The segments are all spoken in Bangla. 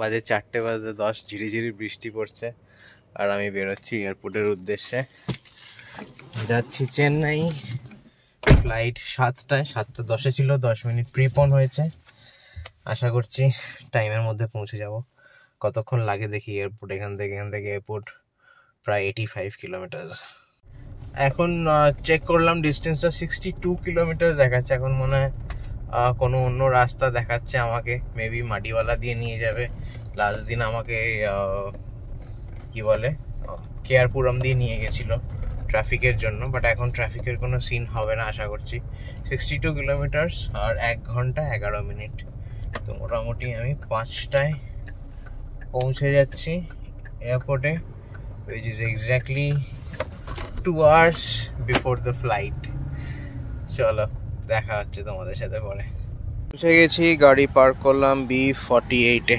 বাজে 4:10 ঝিরিঝিরি বৃষ্টি পড়ছে আর আমি বেরোচ্ছি এয়ারপোর্টের উদ্দেশ্যে। যাচ্ছি চেন্নাই। ফ্লাইট 7টায়, 7:10 ছিল, 10 মিনিট প্রিপন হয়েছে। আশা করছি টাইমের মধ্যে পৌঁছে যাব। কতক্ষণ লাগে দেখি এয়ারপোর্ট, এখান থেকে এয়ারপোর্ট প্রায় 85 কিলোমিটার। এখন চেক করলাম ডিস্টেন্সটা 62 কিলোমিটার দেখাচ্ছে। এখন মনে হয় কোনো অন্য রাস্তা দেখাচ্ছে আমাকে, মেবি মাডিওয়ালা দিয়ে নিয়ে যাবে। লাস্ট দিন আমাকে কি বলে কেয়ারপুরম দিয়ে নিয়ে গেছিলো ট্রাফিকের জন্য, বাট এখন ট্রাফিকের কোনো সিন হবে না আশা করছি। 62 কিলোমিটার্স আর 1 ঘন্টা 11 মিনিট। তো মোটামুটি আমি 5টায় পৌঁছে যাচ্ছি এয়ারপোর্টে, which is exactly 2 hours before the flight. চলো দেখা হচ্ছে তোমাদের সাথে পরে। পৌঁছে গেছি, গাড়ি পার্ক করলাম B48-এ।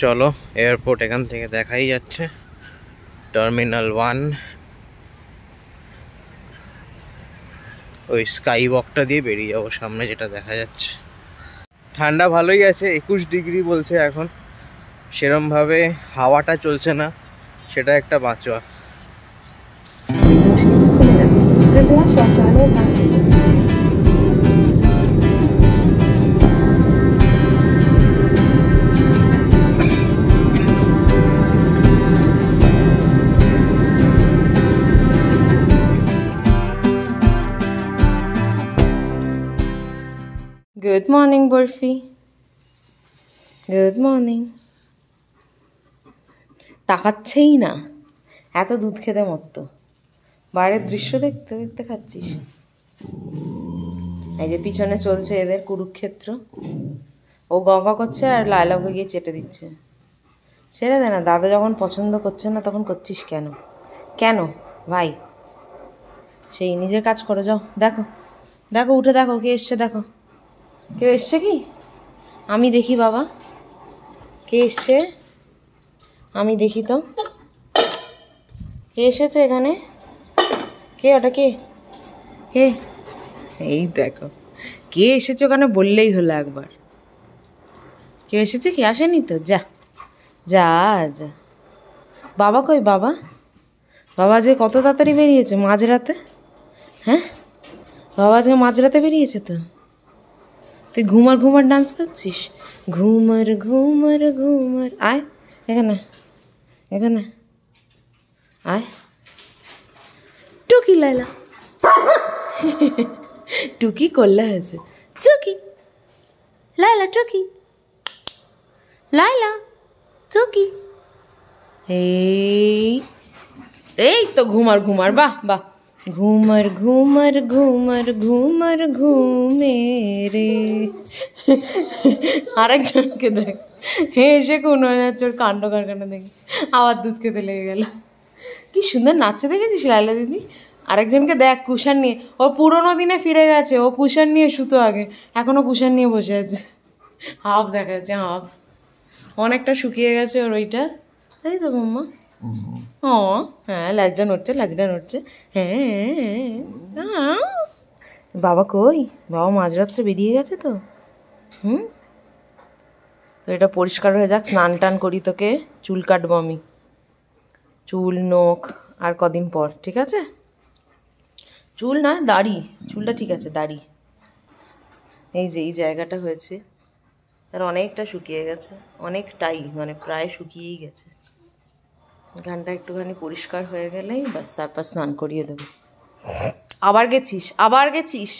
চলো এয়ারপোর্ট এখান থেকে দেখাই যাচ্ছে, টার্মিনাল 1। ওই স্কাই ওয়াকটা দিয়ে বেরিয়ে যাবো সামনে, যেটা দেখা যাচ্ছে। ঠান্ডা ভালোই আছে, 21 ডিগ্রি বলছে এখন। সেরমভাবে হাওয়াটা চলছে না, সেটা একটা বাঁচোয়া। Good morning Barfi, good morning. তাকাচ্ছেই না, এত দুধ খেতে মতো। বাইরের দৃশ্য দেখতে দেখতে খাচ্ছিস। এই যে পিছনে চলছে এদের কুরুক্ষেত্র। ও গঙ্গা করছে আর লায়লাকে গিয়ে চেটে দিচ্ছে। ছেড়ে দে না, দাদা যখন পছন্দ করছে না তখন করছিস কেন? কেন ভাই? সেই নিজের কাজ করে যাও। দেখো দেখো, উঠে দেখো কে এসছে। দেখো কেউ এসছে কি? আমি দেখি বাবা, কে এসছে আমি দেখি তো। কে এসেছে এখানে? কে ওটা? কে কে? এই দেখো কে এসেছে ওখানে, বললেই হলো একবার। কেউ এসেছে কি? আসেনি তো? যা যা যা। বাবা কই? বাবা বাবা আজকে কত তাড়াতাড়ি বেরিয়েছে, মাঝরাতে। হ্যাঁ বাবা আজকে মাঝরাতে বেরিয়েছে তো। তুই ঘুমার ঘুমার ডান্স করছিস, ঘুমার ঘুমার ঘুমার। আয় এখানে, এখানে আয়। টুকি লাইলা, টুকি করলে হয়েছে। টুকি লাইলা, টুকি লাইলা, টুকি। এই তো ঘুমার ঘুমার, বাহ বাহ। ঘুমার ঘুমার ঘুমার ঘুমার ঘুমে রে। আরেকজনকে দেখ, হেসে কোনো যাচ্ছে ওর কাণ্ড কারখানা দেখে। আবার দুধ খেতে লেগে গেল। কি সুন্দর নাচছে দেখেছিস লাইলা দিদি? আরেকজনকে দেখ কুশান নিয়ে, ও পুরোনো দিনে ফিরে গেছে। ও কুশান নিয়ে শুতো আগে, এখনো কুশান নিয়ে বসে আছে। হাফ দেখা যাচ্ছে, হাফ। অনেকটা শুকিয়ে গেছে ওর ওইটা, তাই তো মাম্মা? ও হ্যাঁ, লাজটা নড়ছে, লাজটা নড়ছে। হ্যাঁ। বাবা কই? বাবা মাঝরাত্রে বেরিয়ে গেছে তো। তো এটা পরিষ্কার হয়ে যাক, স্নান টান করি, তোকে চুল কাটবো আমি। চুল নখ আর কদিন পর, ঠিক আছে? চুল না, দাড়ি। চুলটা ঠিক আছে, দাড়ি। এই যে এই জায়গাটা হয়েছে তার অনেকটা শুকিয়ে গেছে, অনেকটাই, মানে প্রায় শুকিয়েই গেছে। এখানটা একটুখানি পরিষ্কার হয়ে গেলেই ব্যাস, তারপর স্নান করিয়ে দেবো। আবার গেছিস? আবার গেছিস?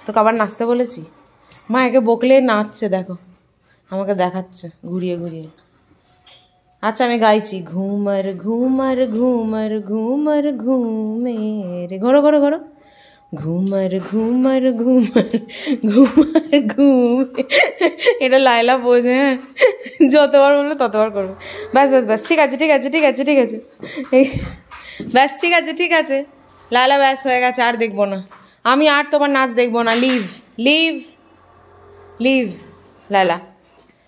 তোকে আবার নাচতে বলেছি? মা একে বকলে নাচছে, দেখো আমাকে দেখাচ্ছে ঘুরিয়ে ঘুরিয়ে। আচ্ছা আমি গাইছি, ঘুমার ঘুমার ঘুমার ঘুমার ঘুমের। ঘোরো ঘোরো ঘোরো। ঘুমার ঘুমার ঘুমার ঘুমার ঘুমে। এটা লাইলা বোঝে, হ্যাঁ, যতবার বললো ততবার করবো। ব্যাস ব্যাস ব্যাস, ঠিক আছে ঠিক আছে ঠিক আছে ঠিক আছে, এই ব্যাস, ঠিক আছে ঠিক আছে লাইলা, ব্যাস হয়ে গেছে, আর দেখবো না আমি, আর তোমার নাচ দেখবো না। লিভ লিভ লিভ লাইলা,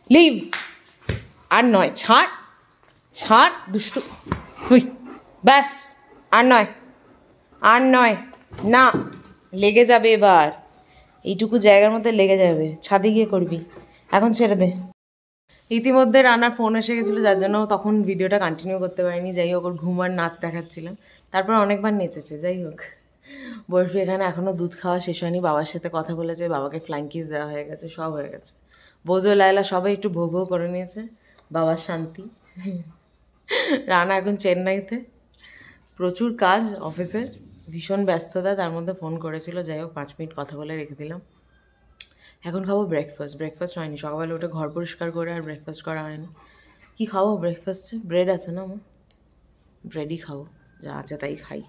লিভ। আর নয়, ছাড় ছাড় দুষ্টু তুই, ব্যাস আর নয়, আর নয় না, লেগে যাবে এবার, এইটুকু জায়গার মধ্যে লেগে যাবে। ছাদে গিয়ে করবি, এখন ছেড়ে দে। ইতিমধ্যে রানার ফোন এসে গেছিলো, যার জন্য তখন ভিডিওটা কন্টিনিউ করতে পারিনি। যাই হোক, ওর ঘুম আর নাচ দেখাচ্ছিলাম, তারপর অনেকবার নেচেছে। যাই হোক, বরফি এখানে এখনও দুধ খাওয়া শেষ হয়নি, বাবার সাথে কথা বলেছে, বাবাকে ফ্ল্যাঙ্কিস দেওয়া হয়ে গেছে, সব হয়ে গেছে। বোঝো লায়লা সবাই একটু ভোগ ভোগ করে নিয়েছে, বাবার শান্তি। রানা এখন চেন্নাইতে, প্রচুর কাজ অফিসের, ভীষণ ব্যস্ততা, তার মধ্যে ফোন করেছিল। যাই হোক, 5 মিনিট কথা বলে রেখে দিলাম। এখন খাবো ব্রেকফাস্ট হয়নি, সকালবেলা উঠে ঘর পরিষ্কার করে আর ব্রেকফাস্ট করা হয়নি। কি খাবো ব্রেকফাস্টে? ব্রেড আছে না আমার, ব্রেডই খাবো, যা আছে তাই খাই।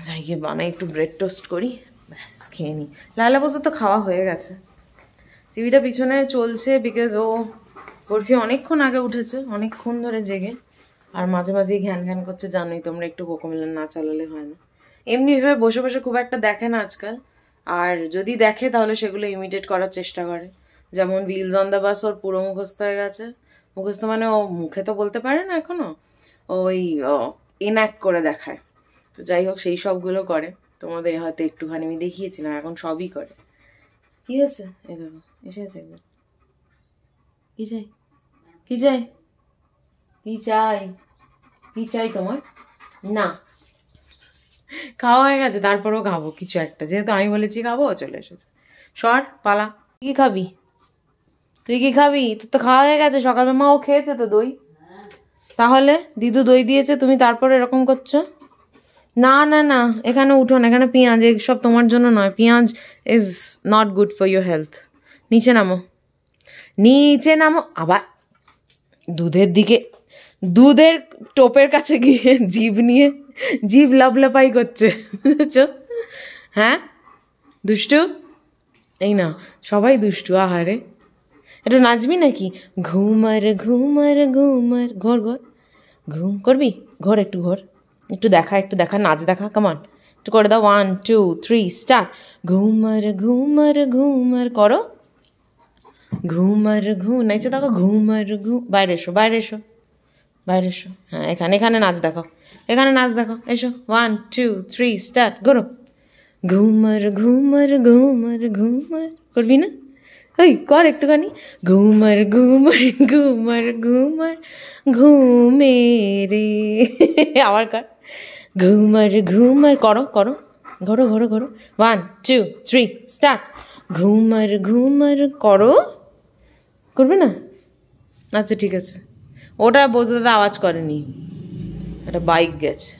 যাই গিয়ে বানাই একটু ব্রেড টোস্ট করি, ব্যাস খেয়ে নিই। লালা বসে তো খাওয়া হয়ে গেছে, টিভিটা পিছনে চলছে, বিকজ বরফি অনেকক্ষণ আগে উঠেছে, অনেকক্ষণ ধরে জেগে, আর মাঝে মাঝেই ঘ্যান ঘ্যান করছে। জানোই তোমরা, একটু কোকোমেলন না চালালে হয় না। এমনি এভাবে বসে বসে খুব একটা দেখে না আজকাল, আর যদি দেখে তাহলে সেগুলো ইমিটেট করার চেষ্টা করে। যেমন হুইলস অন দ্য বাস ওর পুরো মুখস্থ হয়ে গেছে। মুখস্থ মানে ও মুখে তো বলতে পারে না এখনো, ওই এনঅ্যাক্ট করে দেখায়। তো যাই হোক, সেই সবগুলো করে। তোমাদের হয়তো একটুখানি আমি দেখিয়েছিলাম, এখন সবই করে। কি হয়েছে? এই দেখো এসেছে একজন। কি চাই? কি চাই? কি চাই? কি চাই তোমার? না, খাওয়া হয়ে গেছে, তারপরেও খাবো কিছু একটা, যেহেতু আমি বলেছি খাবো, চলে এসেছে। সর পালা। কি খাবি? তুই কি খাবি? তোর তো খাওয়া হয়ে গেছে, সকালে মাও খেয়েছে তো দই। তাহলে দিদু দই দিয়েছে, তুমি তারপরে এরকম করছো? না না না, এখানে উঠো না, এখানে পেঁয়াজ, এসব তোমার জন্য নয়। পেঁয়াজ is not good for your health. নিচে নামো, নিচে নামো। আবার দুধের দিকে, দুধের টোপের কাছে গিয়ে জিভ লাফলাফাই করছে, বুঝেছো? হ্যাঁ, দুষ্টু। এই না, সবাই দুষ্টু। আহারে, একটু নাচবি নাকি? ঘুমার ঘুমার ঘুমার, ঘোর ঘোর, ঘুম করবি? ঘোর, একটু ঘোর, একটু দেখা, নাচ দেখা, কামান একটু করে দাও। 1 2 3 স্টার্ট। ঘুমার ঘুমার ঘুমার করো, ঘুমার নাইচে দেখো, ঘুমার বাইরে এসো, বাইরে এসো। হ্যাঁ, এখানে নাচ দেখো, এসো। 1 2 3 স্টার্ট, করো। ঘুমার ঘুমার ঘুমার ঘুমার, করবি না? ওই কর একটুখানি। ঘুমার ঘুমার ঘুমার ঘুমার ঘুমে রে, আবার কর। ঘুমার ঘুমার, করো ঘোরো 1 2 3 স্টার্ট। ঘুমার করো, করবে না? আচ্ছা ঠিক আছে। ওটা বোঝা দাদা আওয়াজ করেনি, একটা বাইক গেছে।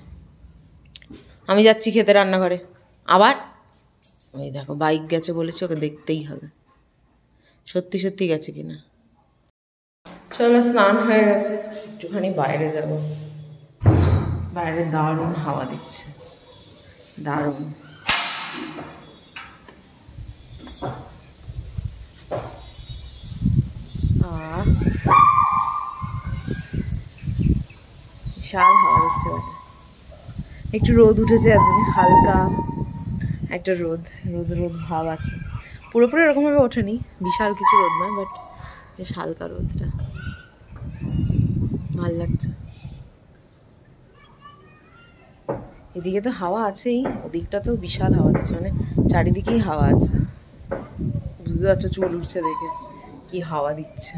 আমি যাচ্ছি খেতে রান্নাঘরে। আবার ওই দেখো, বাইক গেছে বলেছি, ওকে দেখতেই হবে সত্যি গেছে কিনা। চলো, স্নান হয়ে গেছে, একটুখানি বাইরে যাব। বাইরে দারুণ হাওয়া দিচ্ছে, দারুণ। বিশাল হাওয়া দিচ্ছে বাইরে। একটু রোদ উঠেছে আজকে, হালকা একটা রোদ ভাব আছে। পুরোপুরি এরকমভাবে ওঠেনি, বিশাল কিছু রোদ নয়, বাট বেশ হালকা রোদটা, ভাল লাগছে। এদিকে তো হাওয়া আছেই, ওদিকটা তো বিশাল হাওয়া দিচ্ছে, মানে চারিদিকেই হাওয়া আছে। বুঝতে পারছো, চুল উঠছে দেখে কি হাওয়া দিচ্ছে।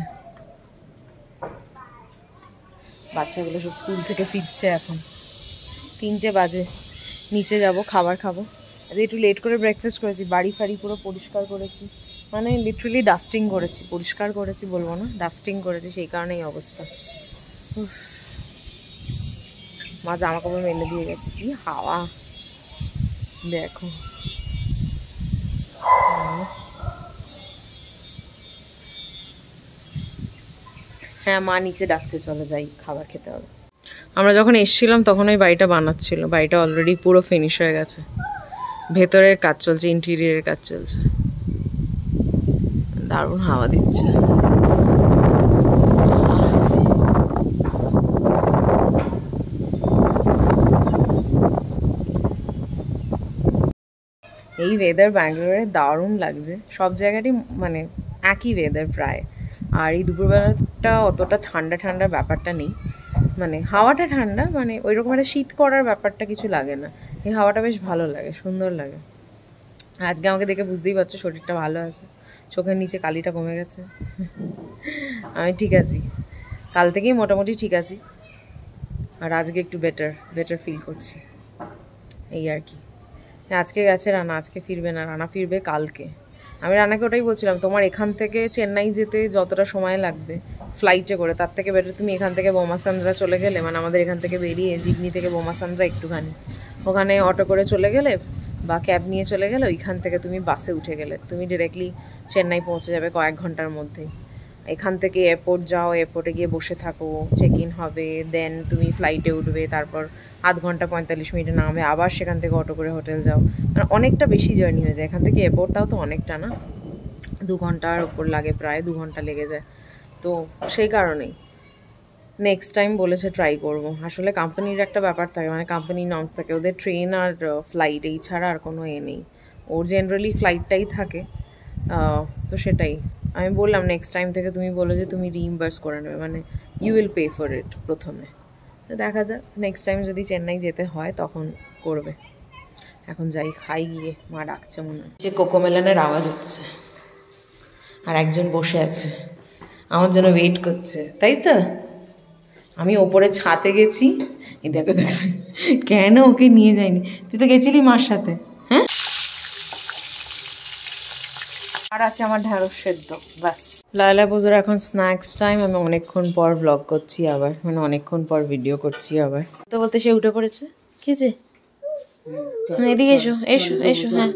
বাচ্চাগুলো সব স্কুল থেকে ফিরছে, এখন 3টে বাজে। নিচে যাব, খাবার খাবো। একটু লেট করে ব্রেকফাস্ট করেছি, বাড়ি ফাড়ি পুরো পরিষ্কার করেছি, মানে লিটারালি ডাস্টিং করেছি, পরিষ্কার করেছি বলবো না, ডাস্টিং করেছি, সেই কারণেই অবস্থা। মা জামা কাপড় মেলে দিয়ে গেছে। কি হাওয়া দেখো। হ্যাঁ, মা নিচে ডাকছে, চলো যাই, খাবার খেতে হবে। আমরা যখন এসেছিলাম তখন ওই বাড়িটা বানাচ্ছিল, বাড়িটা অলরেডি পুরো ফিনিশ হয়ে গেছে, ভেতরের কাজ চলছে, ইন্টেরিয়রের কাজ চলছে। দারুণ হাওয়া দিচ্ছে। এই ওয়েদার ব্যাঙ্গালোরে দারুণ লাগছে, সব জায়গারই মানে একই ওয়েদার প্রায়। আর এই দুপুরবেলাটা অতটা ঠান্ডা ব্যাপারটা নেই, মানে হাওয়াটা ঠান্ডা, মানে ওই রকম একটা শীত করার ব্যাপারটা কিছু লাগে না। এই হাওয়াটা বেশ ভালো লাগে, সুন্দর লাগে। আজকে আমাকে দেখে বুঝতেই পারছো শরীরটা ভালো আছে, চোখের নিচে কালিটা কমে গেছে। আমি ঠিক আছি, কাল থেকেই মোটামুটি ঠিক আছি, আর আজকে একটু বেটার ফিল করছি, এই আর কি। আজকে গেছে রানা, আজকে ফিরবে না, রানা ফিরবে কালকে। আমি রানাকে ওটাই বলছিলাম, তোমার এখান থেকে চেন্নাই যেতে যতটা সময় লাগবে ফ্লাইটে করে, তার থেকে বেটার তুমি এখান থেকে বোমাসান্দ্রা চলে গেলে, মানে আমাদের এখান থেকে বেরিয়ে জিগনি থেকে বোমাসান্দ্রা একটুখানি, ওখানে অটো করে চলে গেলে বা ক্যাব নিয়ে চলে গেলে, ওইখান থেকে তুমি বাসে উঠে গেলে তুমি ডিরেক্টলি চেন্নাই পৌঁছে যাবে কয়েক ঘন্টার মধ্যেই। এখান থেকে এয়ারপোর্ট যাও, এয়ারপোর্টে গিয়ে বসে থাকো, চেক ইন হবে, দেন তুমি ফ্লাইটে উঠবে, তারপর 0.5 ঘন্টা 45 মিনিটে নামবে, আবার সেখান থেকে অটো করে হোটেল যাও, মানে অনেকটা বেশি জার্নি হয়ে যায়। এখান থেকে এয়ারপোর্টটাও তো অনেকটা না, 2 ঘন্টার ওপর লাগে, প্রায় 2 ঘন্টা লেগে যায়। তো সেই কারণেই নেক্সট টাইম বলেছে ট্রাই করবো। আসলে কোম্পানির একটা ব্যাপার থাকে, মানে কোম্পানির নর্মস থাকে, ওদের ট্রেন আর ফ্লাইট এই ছাড়া আর কোনো নেই, ওর জেনারেলি ফ্লাইটটাই থাকে। তো সেটাই আমি বললাম, নেক্সট টাইম থেকে তুমি বলো যে তুমি রিইম্বার্স করে নেবে, মানে you will pay for it প্রথমে। তো দেখা যাক, নেক্সট টাইম যদি চেন্নাই যেতে হয় তখন করবে। এখন যাই খাই গিয়ে, মা ডাকছে মনে হয়। যে কোকোমেলনের আওয়াজ হচ্ছে, আর একজন বসে আছে আমার জন্য ওয়েট করছে, তাই তো? আমি ওপরে ছাতে গেছি, এই দেখো দেখো, কেন ওকে নিয়ে যায়নি? তুই তো গেছিলি মার সাথে, হ্যাঁ? আর আছে আমার ঢ্যাঁড়স সেদ্ধ, ব্যাস। লায়লা পুজোর এখন স্ন্যাক্স টাইম। আমি অনেকক্ষণ পর ব্লগ করছি আবার, মানে অনেকক্ষণ পর ভিডিও করছি আবার। তো বলতে সে উঠে পড়েছে, কি যে এদিকে এসো এসো এসো, হ্যাঁ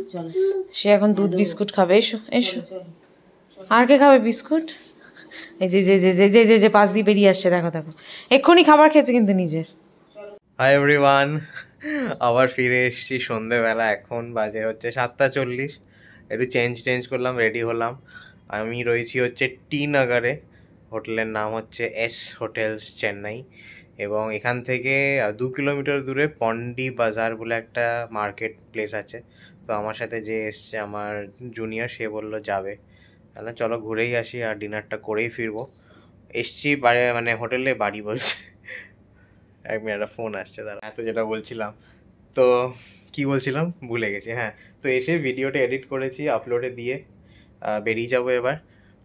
সে এখন দুধ বিস্কুট খাবে, এসো এসো। আর কে খাবে বিস্কুট? এই যে যে যে যে যে যে যে পাশ দিয়ে বেরিয়ে আসছে, দেখো দেখো, এক্ষুনি খাবার খেয়েছে কিন্তু নিজের। হাই এভরিওয়ান, আবার ফিরে এসেছি সন্ধেবেলা। এখন বাজে হচ্ছে 7:40। একটু চেঞ্জ করলাম, রেডি হলাম। আমি রয়েছি হচ্ছে টি নগরে, হোটেলের নাম হচ্ছে এস হোটেলস চেন্নাই, এবং এখান থেকে 2 কিলোমিটার দূরে পন্ডি বাজার বলে একটা মার্কেট প্লেস আছে। তো আমার সাথে যে এসছে আমার জুনিয়র, সে বললো যাবে, তাহলে চলো ঘুরেই আসি আর ডিনারটা করেই ফিরবো। এসছি বাড়ি, মানে হোটেলে বাড়ি বলছে, 1 মিনিট একটা ফোন আসছে দাঁড়া। এত যেটা বলছিলাম, তো কি বলছিলাম ভুলে গেছি। হ্যাঁ, তো এসে ভিডিওটা এডিট করেছি, আপলোডে দিয়ে বেরিয়ে যাবো এবার।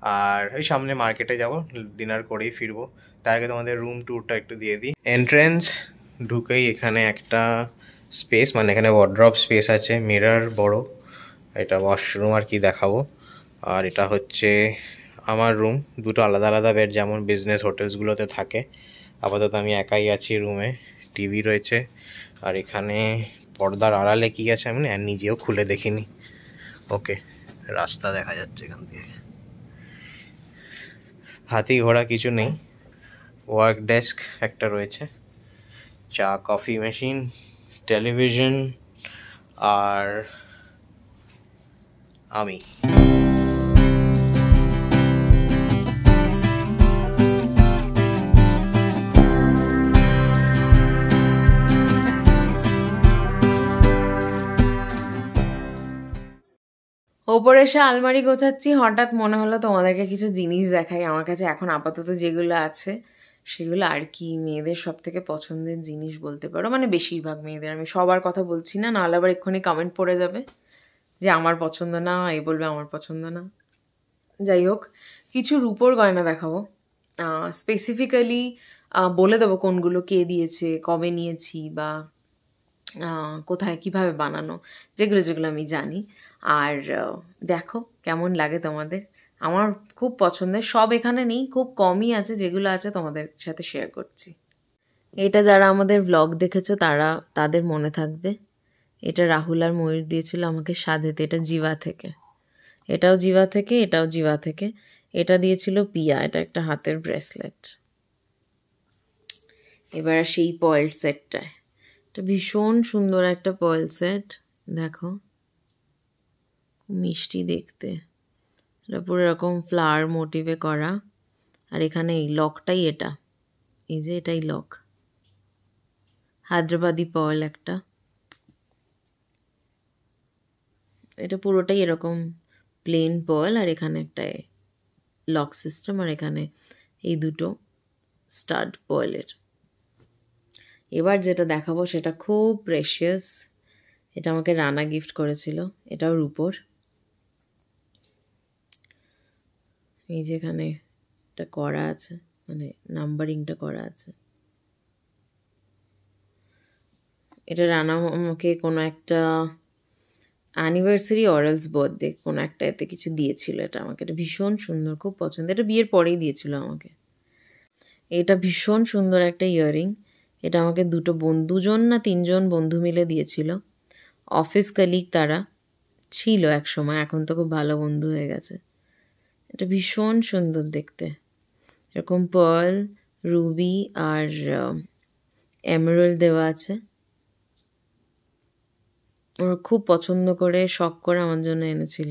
আর ওই সামনে মার্কেটে যাব, ডিনার করেই ফিরবো। তার আগে তোমাদের রুম ট্যুরটা একটু দিয়ে দিই। এন্ট্রেন্স ঢুকেই এখানে একটা স্পেস, মানে এখানে ওয়ার্ড্রপ স্পেস আছে, মিরর বড়, এটা ওয়াশরুম আর কি দেখাবো। আর এটা হচ্ছে আমার রুম, দুটো আলাদা আলাদা বেড যেমন বিজনেস হোটেলসগুলোতে থাকে। আপাতত আমি একাই আছি রুমে, টিভি রয়েছে। আর এখানে পর্দার আড়ালে কি আছে আমি নিজেও খুলে দেখিনি। ওকে, রাস্তা দেখা যাচ্ছে এখান থেকে, হাতি ঘোড়া কিছু নেই। ওয়ার্ক ডেস্ক একটা রয়েছে, চা কফি মেশিন, টেলিভিশন, আর আমি। ওপরে এসে আলমারি গোছাচ্ছি, হঠাৎ মনে হলো তোমাদেরকে কিছু জিনিস দেখাই। আমার কাছে এখন আপাতত যেগুলো আছে সেগুলো আর কি মেয়েদের সব থেকে পছন্দের জিনিস বলতে পারো, মানে বেশিরভাগ মেয়েদের, আমি সবার কথা বলছি না, নাহলে আবার এক্ষুনি কমেন্ট পড়ে যাবে যে আমার পছন্দ না, এই বলবে আমার পছন্দ না। যাই হোক, কিছু রূপোর গয়না দেখাবো, স্পেসিফিক্যালি বলে দেবো কোনগুলো কে দিয়েছে, কবে নিয়েছি, বা কোথায় কিভাবে বানানো, যেগুলো যেগুলো আমি জানি। আর দেখো কেমন লাগে তোমাদের। আমার খুব পছন্দের, সব এখানে নেই, খুব কমই আছে, যেগুলো আছে তোমাদের সাথে শেয়ার করছি। এটা যারা আমাদের ব্লগ দেখেছো তাদের মনে থাকবে, এটা রাহুল আর ময়ূর দিয়েছিল আমাকে সাধেতে, এটা জিভা থেকে, এটাও জিভা থেকে, এটাও জিভা থেকে। এটা দিয়েছিল পিয়া, এটা একটা হাতের ব্রেসলেট। এবার সেই পার্ল সেটটায়, এটা ভীষণ সুন্দর একটা পার্ল সেট, দেখো খুব মিষ্টি দেখতে, এটা পুরো এরকম ফ্লাওয়ার মোটিভে করা। আর এখানে এই লকটাই, এটা এই যে এটাই লক, হায়দ্রাবাদি পার্ল একটা। এটা পুরোটাই এরকম প্লেন পার্ল, আর এখানে একটা লক সিস্টেম, আর এখানে এই দুটো স্টাড পার্লের। এবার যেটা দেখাবো সেটা খুব প্রেশিয়াস, এটা আমাকে রানা গিফট করেছিল, এটাও রূপোর। এই যেখানে এটা করা আছে, মানে নাম্বারিংটা করা আছে। এটা রানা আমাকে কোনো একটা অ্যানিভার্সারি অরেলস বার্থডে কোনো একটা এতে কিছু দিয়েছিল, এটা আমাকে। এটা ভীষণ সুন্দর, খুব পছন্দ। এটা বিয়ের পরেই দিয়েছিল আমাকে। এটা ভীষণ সুন্দর একটা ইয়াররিং। এটা আমাকে দুজন না তিনজন বন্ধু মিলে দিয়েছিল, অফিস কলিগ তারা ছিল এক সময়, এখন তো খুব ভালো বন্ধু হয়ে গেছে। এটা ভীষণ সুন্দর দেখতে, এরকম পার্ল, রুবি আর এমারাল্ড দেওয়া আছে। ওরা খুব পছন্দ করে, শখ করে আমার জন্য এনেছিল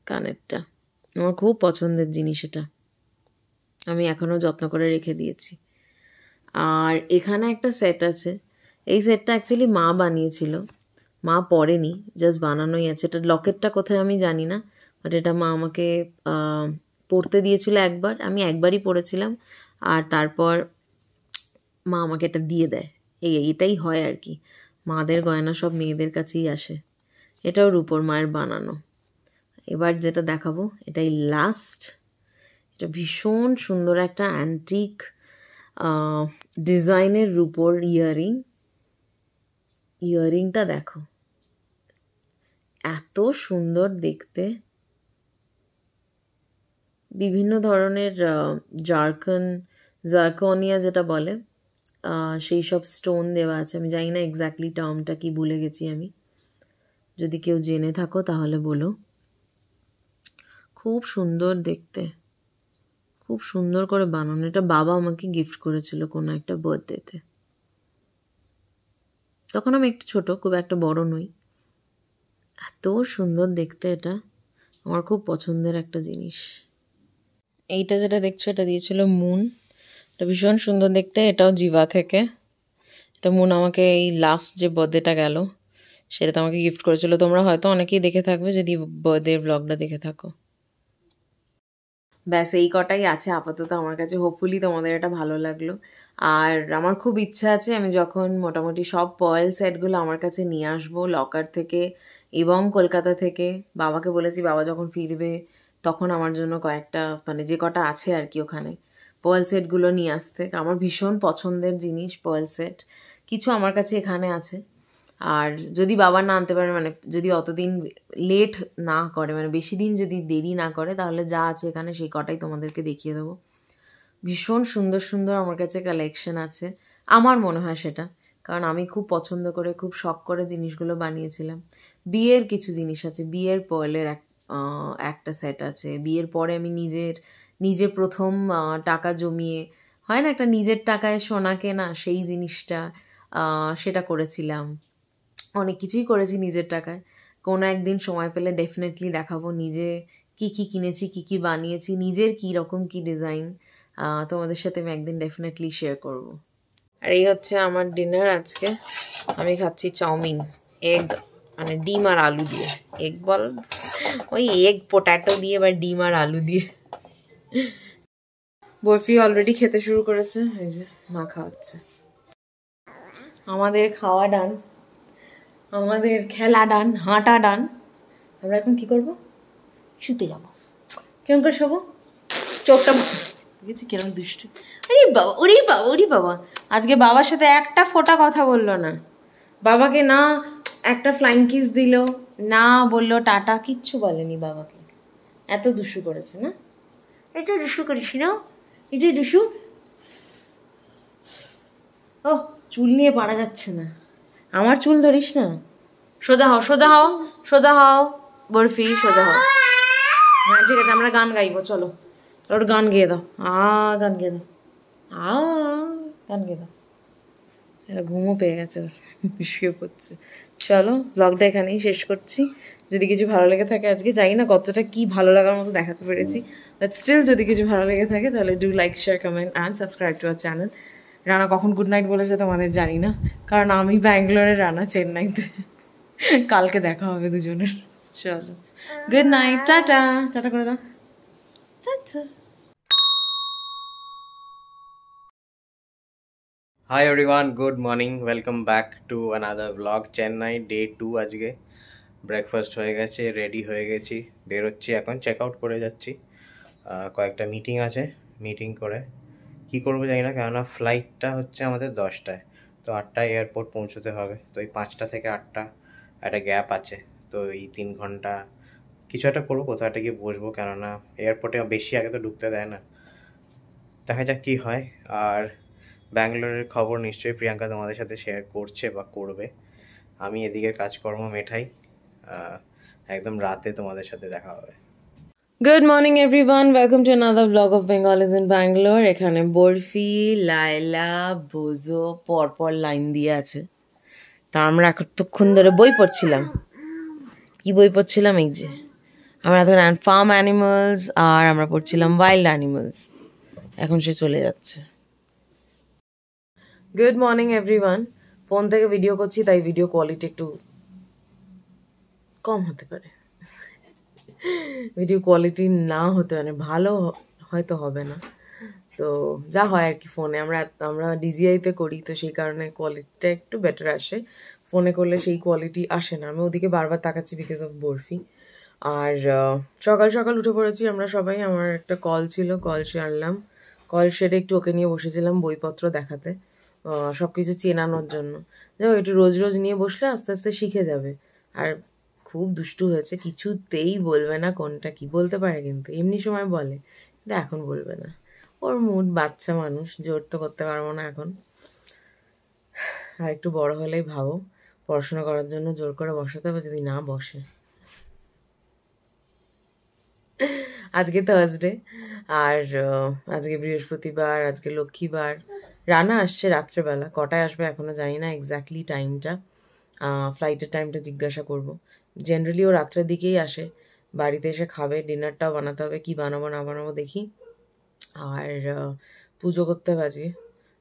কানেরটা। আমার খুব পছন্দের জিনিস এটা, আমি এখনও যত্ন করে রেখে দিয়েছি। আর এখানে একটা সেট আছে, এই সেটটা অ্যাকচুয়ালি মা বানিয়েছিল, মা পরেনি, জাস্ট বানানোই আছে। এটা লকেটটা কোথায় আমি জানি না, বাট এটা মা আমাকে পরতে দিয়েছিল একবার, আমি একবারই পরেছিলাম, আর তারপর মা আমাকে এটা দিয়ে দেয়। এটাই হয় আর কি, মাদের গয়না সব মেয়েদের কাছেই আসে। এটাও রূপোর, মায়ের বানানো। এবার যেটা দেখাবো এটাই লাস্ট। এটা ভীষণ সুন্দর একটা অ্যান্টিক ডিজাইনের রূপোর ইয়াররিং। ইয়াররিংটা দেখো, এত সুন্দর দেখতে। বিভিন্ন ধরনের জার্কনিয়া যেটা বলে, সেই সব স্টোন দেওয়া আছে। আমি জানি না এক্স্যাক্টলি টার্মটা কি, ভুলে গেছি আমি। যদি কেউ জেনে থাকো তাহলে বলো। খুব সুন্দর দেখতে, খুব সুন্দর করে বানানো। এটা বাবা আমাকে গিফট করেছিল কোনো একটা বার্থডেতে, তখন আমি একটু ছোট, খুব একটা বড় নই। এত সুন্দর দেখতে, এটা আমার খুব পছন্দের একটা জিনিস। এইটা যেটা দেখছো এটা দিয়েছিল মুন, এটা ভীষণ সুন্দর দেখতে। এটাও জিভা থেকে। এটা মুন আমাকে এই লাস্ট যে বার্থডেটা গেল সেটাতে আমাকে গিফট করেছিল। তোমরা হয়তো অনেকেই দেখে থাকবে যদি বার্থডে ব্লগটা দেখে থাকো। ব্যাস এই কটাই আছে আপাতত আমার কাছে। হোপফুলি তোমাদের এটা ভালো লাগলো। আর আমার খুব ইচ্ছা আছে আমি যখন মোটামুটি সব পয়েল সেটগুলো আমার কাছে নিয়ে আসবো লকার থেকে এবং কলকাতা থেকে, বাবাকে বলেছি বাবা যখন ফিরবে তখন আমার জন্য কয়েকটা, মানে যে কটা আছে আর কি ওখানে, পয়েল সেটগুলো নিয়ে আসতে। আমার ভীষণ পছন্দের জিনিস পয়েল সেট, কিছু আমার কাছে এখানে আছে। আর যদি বাবা না আনতে পারে, মানে যদি অতদিন লেট না করে, মানে বেশি দিন যদি দেরি না করে, তাহলে যা আছে এখানে সেই কটাই তোমাদেরকে দেখিয়ে দেবো। ভীষণ সুন্দর সুন্দর আমার কাছে কালেকশন আছে, আমার মনে হয় সেটা, কারণ আমি খুব পছন্দ করে, খুব শখ করে জিনিসগুলো বানিয়েছিলাম। বিয়ের কিছু জিনিস আছে, বিয়ের পয়েলের একটা সেট আছে। বিয়ের পরে আমি নিজে প্রথম টাকা জমিয়ে, হয় না একটা নিজের টাকায় সোনা কেনা, সেই জিনিসটা সেটা করেছিলাম। অনেক কিছুই করেছি নিজের টাকায়। কোনো একদিন সময় পেলে ডেফিনেটলি দেখাবো নিজে কি কি কিনেছি, কি কি বানিয়েছি, নিজের কী রকম কি ডিজাইন, তোমাদের সাথে আমি একদিন ডেফিনেটলি শেয়ার করব। আর এই হচ্ছে আমার ডিনার আজকে। আমি খাচ্ছি চাউমিন, এগ, মানে ডিম আর আলু দিয়ে। এগ বল, ওই এগ পোট্যাটো দিয়ে বা ডিম আর আলু দিয়ে। বরফি অলরেডি খেতে শুরু করেছে, এই যে মা খাওয়াচ্ছে। আমাদের খাওয়া ডান, আমাদের খেলা ডান, হাঁটা ডান। আমরা এখন কি করব? শুতে যাবো। কেমন করে শোবো? চোখটা দেখেছি কিরম দুষ্টু। আরে বাবা, ওরে বাবা, ওরে বাবা, আজকে বাবার সাথে একটা ফোঁটা কথা বললো না। বাবাকে না একটা ফ্লাইং কিস দিল, না বললো টাটা, কিচ্ছু বলেনি বাবাকে। এত দুষ্টু করেছে না? এটা দুষ্টু করিস না, এটা দুষ্টু। ও চুল নিয়ে পারা যাচ্ছে না, আমার চুল ধরিস না। সোজা হও, সোজা হও, সোজা হও বরফি, সোজা হও। হ্যাঁ ঠিক আছে, আমরা গান গাইবো, চলো ওর গান গেয়ে দাও। গান গেয়ে দাও, গান গেয়ে দাও। ঘুমও পেয়ে গেছে, ওর শুয়ে পড়ছে। চলো ব্লগটা এখানেই শেষ করছি। যদি কিছু ভালো লেগে থাকে, আজকে জানি না কতটা কি ভালো লাগার মতো দেখাতে পেরেছি, বাট স্টিল যদি কিছু ভালো লেগে থাকে তাহলে do like, share, comment and subscribe to our channel. Rana কখন গুড নাইট বলেছে তোমাদের জানি না, কারণ আমি ব্যাঙ্গালোরে, রানা চেন্নাইতে। কালকে দেখা হবে দুজনের। চলো গুড নাইট, টাটা, টাটা করে দাও, tata. Hi everyone, good morning, welcome back to another vlog. Chennai day 2 আজকে ব্রেকফাস্ট হয়ে গেছে, রেডি হয়ে গেছি, বেরোচ্ছি এখন, চেক আউট করে যাচ্ছি। কয়েকটা মিটিং আছে, মিটিং করে কি করবো জানি না, কেননা ফ্লাইটটা হচ্ছে আমাদের 10টায়, তো 8টায় এয়ারপোর্ট পৌঁছতে হবে। তো এই 5টা থেকে 8টা একটা গ্যাপ আছে, তো এই 3 ঘন্টা কিছু একটা করবো, কোথাও একটা গিয়ে বসবো, কেননা এয়ারপোর্টে বেশি আগে তো ঢুকতে দেয় না। দেখা যাক কী হয়। আর ব্যাঙ্গালোরের খবর নিশ্চয়ই প্রিয়াঙ্কা তোমাদের সাথে শেয়ার করছে বা করবে। আমি এদিকের কাজকর্ম মেটাই, একদম রাতে তোমাদের সাথে দেখা হবে। Good morning everyone, welcome to another blog of Bengal is in Bangalore. এখানে বরফি, লায়লা, বোজো পরপর লাইন দিয়ে আছে। তা আমরা এতক্ষণ ধরে বই পড়ছিলাম। কি বই পড়ছিলাম? এই যে আমরা এখন ফার্ম অ্যানিমালস, আর আমরা পড়ছিলাম ওয়াইল্ড অ্যানিমালস। এখন সে চলে যাচ্ছে। Good morning everyone. ফোন থেকে ভিডিও করছি, তাই ভিডিও কোয়ালিটি একটু কম হতে পারে। ভিডিও কোয়ালিটি না হতে মানে ভালো হয়তো হবে না, তো যা হয় আর কি। ফোনে আমরা ডিজিআইতে করি, তো সেই কারণে কোয়ালিটিটা একটু বেটার আসে। ফোনে করলে সেই কোয়ালিটি আসে না। আমি ওদিকে বারবার তাকাচ্ছি বিকজ অফ বরফি। আর সকাল সকাল উঠে পড়েছি আমরা সবাই। আমার একটা কল ছিল, কল সারলাম। কল সেরে একটু ওকে নিয়ে বসেছিলাম বইপত্র দেখাতে, সব কিছু চেনানোর জন্য। যাই হোক, একটু রোজ রোজ নিয়ে বসলে আস্তে আস্তে শিখে যাবে। আর খুব দুষ্টু হয়েছে, কিছুতেই বলবে না কোনটা কি। বলতে পারে কিন্তু, এমনি সময় বলে, কিন্তু এখন বলবে না। ওর মুড, বাচ্চা মানুষ, জোর তো করতে পারবো না এখন। আর একটু বড় হলেই ভাবো পড়াশোনা করার জন্য জোর করে বসাতে হবে, যদি না বসে। আজকে থার্সডে, আর আজকে বৃহস্পতিবার, আজকে লক্ষ্মীবার। রানা আসছে রাত্রেবেলা, কটায় আসবে এখনও জানি না এক্স্যাক্টলি টাইমটা। ফ্লাইটের টাইমটা জিজ্ঞাসা করব। জেনারেলি ও রাত্রের দিকেই আসে, বাড়িতে এসে খাবে, ডিনারটাও বানাতে হবে, কি বানাবো না বানাবো দেখি। আর পুজো করতে হবে আজকে।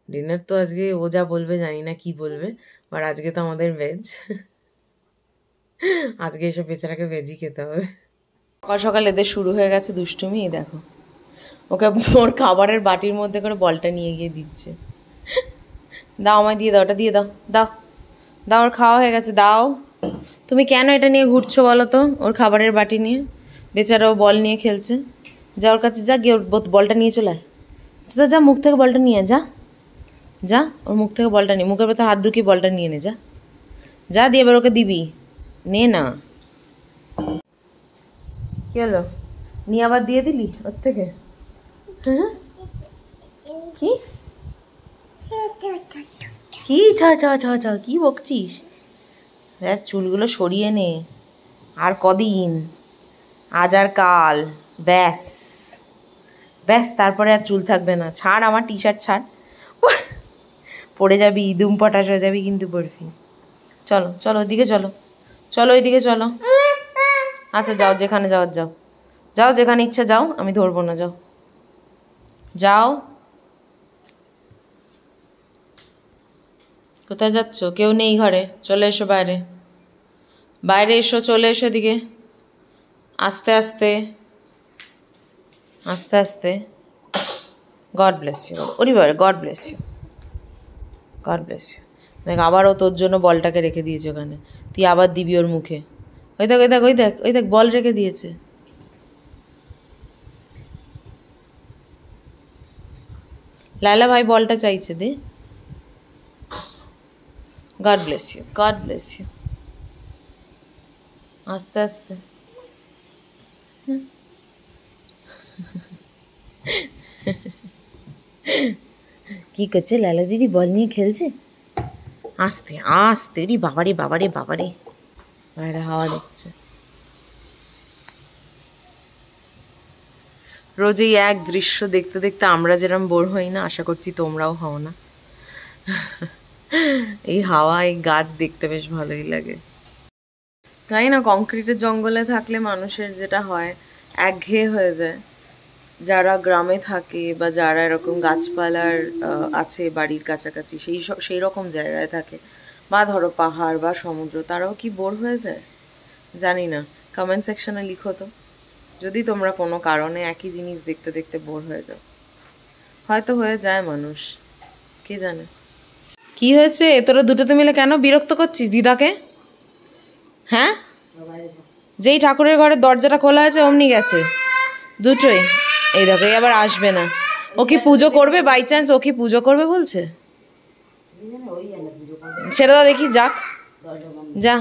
ডিনার তো আজকে ও যা বলবে জানি না কি বলবে, বাট আজকে তো আমাদের ভেজ। আজকে এসে বেচারাকে ভেজই খেতে হবে। সকাল সকাল এদের শুরু হয়ে গেছে দুষ্টুমি। দেখো, ওকে ওর খাবারের বাটির মধ্যে করে বলটা নিয়ে গিয়ে দিচ্ছে। দাও, আমায় দিয়ে দাও, ওটা দিয়ে দাও, দাও দাও, ওর খাওয়া হয়ে গেছে, দাও। তুমি কেন এটা নিয়ে ঘুরছো বলো তো? ওর খাবারের বাটি নিয়ে বেচারা ও বল নিয়ে খেলছে। যা ওর কাছে, যা গিয়ে ওর বলটা নিয়ে চলে আয়। যা যা, মুখ থেকে বলটা নিয়ে যা, যা ওর মুখ থেকে বলটা নিয়ে, মুখের ভেতরে হাত ঢুকিয়ে বলটা নিয়ে নে, যা যা, দিয়ে এবার ওকে দিবি, নে না। কি হলো, নিয়ে আবার দিয়ে দিলি ওর থেকে? হ্যাঁ, কি কি ছা ছা ছা ছা কি বকছিস? ব্যাস, চুলগুলো সরিয়ে নে, আর কদিন, আজ আর কাল, ব্যাস ব্যাস, তারপরে আর চুল থাকবে না। ছাড় আমার টি শার্ট, ছাড়, পড়ে যাবি, দুম পটাশ হয়ে যাবি কিন্তু বরফি। চলো চলো ওইদিকে, চলো চলো ওইদিকে চলো। আচ্ছা যাও, যেখানে যাও যাও, যাও যেখানে ইচ্ছা যাও, আমি ধরবো না, যাও যাও। কোথায় যাচ্ছ? কেউ নেই ঘরে, চলে এসো বাইরে, বাইরে এসো, চলে এসো এদিকে, আস্তে আস্তে আস্তে আস্তে। গড ব্লেস ইউ, ওরি বাবা, God bless you, God bless you. দেখ, আবারও তোর জন্য বলটাকে রেখে দিয়েছে ওখানে, তুই আবার দিবি ওর মুখে। ওই দেখ ওই দেখ ওই দেখ ওই দেখ, বল রেখে দিয়েছে। লায়লা ভাই বলটা চাইছে, দে। God bless you, God bless you. আস্তে আস্তে। কি করছে লায়লা দিদি? বল নিয়ে খেলছে। আস্তে আস্তে, রে বাবারে বাবারে বাবারে, বাইরে হাওয়া দিচ্ছে। রোজ এই এক দৃশ্য দেখতে দেখতে আমরা যেরকম বোর হই না, আশা করছি তোমরাও হও না। এই হাওয়া, এই গাছ দেখতে বেশ ভালোই লাগে, তাই না? কংক্রিটের জঙ্গলে থাকলে মানুষের যেটা হয়, একঘেয়ে হয়ে যায়। যারা গ্রামে থাকে বা যারা এরকম গাছপালার আছে বাড়ির কাছাকাছি, সেই রকম জায়গায় থাকে, বা ধরো পাহাড় বা সমুদ্র, তারাও কি বোর হয়ে যায় জানি না। কমেন্ট সেকশনে লিখো তো, যদি তোমরা কোনো কারণে একই জিনিস দেখতে দেখতে বোর হয়ে যাও। হয়তো হয়ে যায় মানুষ, কে জানে। কি হয়েছে তোরা দুটোতে মিলে কেন বিরক্ত করছিস দিদাকে? হ্যাঁ, যেই ঠাকুরের ঘরের দরজাটা খোলা আছে অমনি গেছে, দুটোই। এই দেখো, এই আবার আসবে না। ও কি পুজো করবে বাই চান্স? ও কি পুজো করবে বলছে? ছেড়ে দাও দেখি, যাক, যা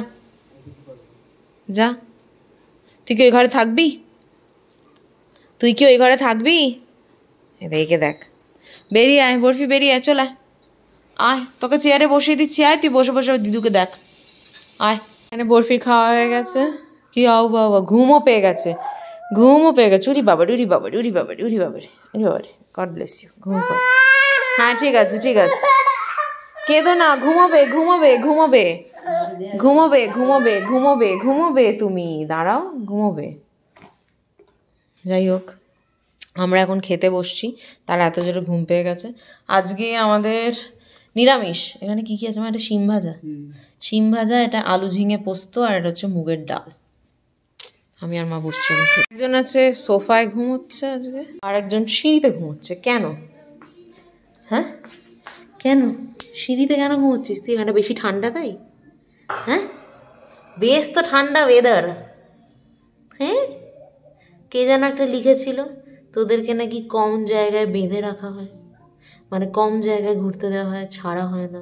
যা। তুই কি ওই ঘরে থাকবি? তুই কি ওই ঘরে থাকবি? দেখে দেখ, বেরিয়ে আয় বরফি, বেরিয়ে আয়, চলে আয়, তোকে চেয়ারে বসিয়ে দিচ্ছি, আয় তুই বসে বসে দিদুকে দেখ, আয়। এখানে বরফি খাওয়া হয়ে গেছে, কি আউ বাবা, ঘুমও পেয়ে গেছে, ঘুমও পেয়ে গেছে। উরি বাবা, উরি বাবা, উরি বাবা, উরি বাবা, উরি বাবা, গড ব্লেস ইউ, ঘুম পাও। হ্যাঁ ঠিক আছে, ঠিক আছে, কেঁদো না, ঘুমোবে ঘুমোবে ঘুমোবে ঘুমোবে ঘুমোবে ঘুমোবে ঘুমোবে, তুমি দাঁড়াও, ঘুমোবে। যাই হোক, আমরা এখন খেতে বসছি, তার এত জোরে ঘুম পেয়ে গেছে। আজকে আমাদের নিরামিষ। এখানে কি কি আছে? আমার একটা শিম ভাজা, শিম ভাজা, এটা আলু ঝিঙে পোস্ত, আর এটা হচ্ছে মুগের ডাল। আমি আর মা বসছি। একজন আছে সোফায় ঘুমোচ্ছে আজকে, আর একজন সিঁড়িতে ঘুমোচ্ছে। কেন? হ্যাঁ কেন সিঁড়িতে কেন ঘুমোচ্ছিস তুই? এখানটা বেশি ঠান্ডা তাই? হ্যাঁ, বেশ তো ঠান্ডা ওয়েদার। হ্যাঁ, কে যেন একটা লিখেছিল তোদেরকে নাকি কম জায়গায় বেঁধে রাখা হয়, মানে কম জায়গায় ঘুরতে দেওয়া হয়, ছাড়া হয় না।